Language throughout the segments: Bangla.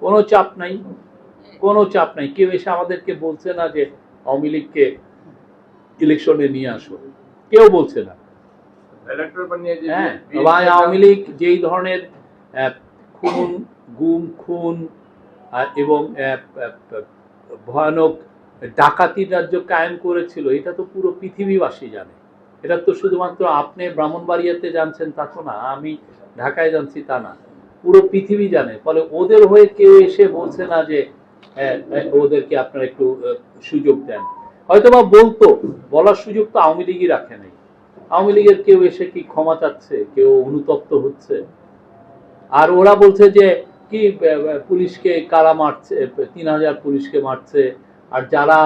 কোনো চাপ নাই, কোনো চাপ নাই। কেউ এসে আমাদেরকে বলছে না যে আওয়ামী লীগকে ইলেকশনে নিয়ে আসো, কেউ বলছে না। হ্যাঁ, আওয়ামী লীগ যেই ধরনের খুন, গুম খুন এবং ভয়ানক ডাকাতির রাজ্য কায়েম করেছিল, এটা তো পুরো পৃথিবীবাসী জানে। এটা তো শুধুমাত্র আপনি ব্রাহ্মণবাড়িয়াতে জানছেন তা তো না, আমি ঢাকায় জানছি তা না, পুরো পৃথিবী জানে। ফলে ওদের হয়ে কেউ এসে বলছে না যে ওদেরকে আপনারা একটু সুযোগ দেন। হয়তোবা বলতো, বলার সুযোগ তো আওয়ামী লীগই রাখে নাই। আওয়ামী লীগের কেউ এসে কি ক্ষমা চাচ্ছে, কেউ অনুতপ্ত হচ্ছে? আর ওরা বলছে যে কি পুলিশকে কারা মারছে, 3000 পুলিশকে মারছে, আর যারা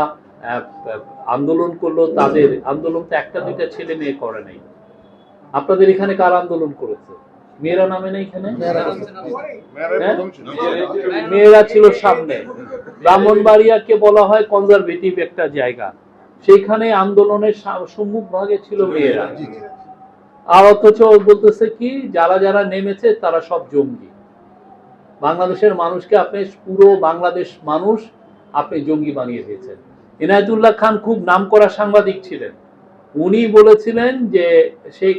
আন্দোলন করলো তাদের আন্দোলন তো একটা দুইটা ছেলে মেয়ে করে নাই। আপনাদের এখানে কারা আন্দোলন করেছে? মেয়েরা নামে না এখানে? মেয়েরা ছিল সামনে। ব্রাহ্মণবাড়িয়াকে বলা হয় কনজারভেটিভ একটা জায়গা, সেইখানে আন্দোলনের সম্মুখ ভাগে ছিল মেয়েরা। আর অথচ বলতেছে কি যারা যারা নেমেছে তারা সব জঙ্গি। বাংলাদেশের মানুষকে আপনি, পুরো বাংলাদেশ মানুষ আপনি জঙ্গি বানিয়ে দিয়েছেন। ইনায়েতুল্লাহ খান খুব নামকরা সাংবাদিক ছিলেন, উনি বলেছিলেন যে শেখ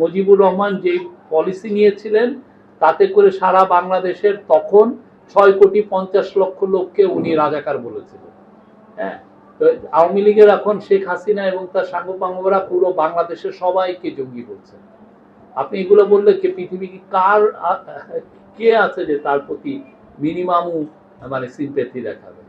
মুজিবুর রহমান যে পলিসি নিয়েছিলেন তাতে করে সারা বাংলাদেশের তখন 6,50,00,000 লোককে উনি রাজাকার বলেছিলেন। হ্যাঁ, তো আওয়ামী লীগের এখন শেখ হাসিনা এবং তার সাঙ্গপাঙ্গরা পুরো বাংলাদেশের সবাইকে জঙ্গি বলছেন। আপনি এগুলো বললে কে পৃথিবী কি কার কে আছে যে তার প্রতি মিনিমাম মানে সিম্প্যাথি দেখাবে?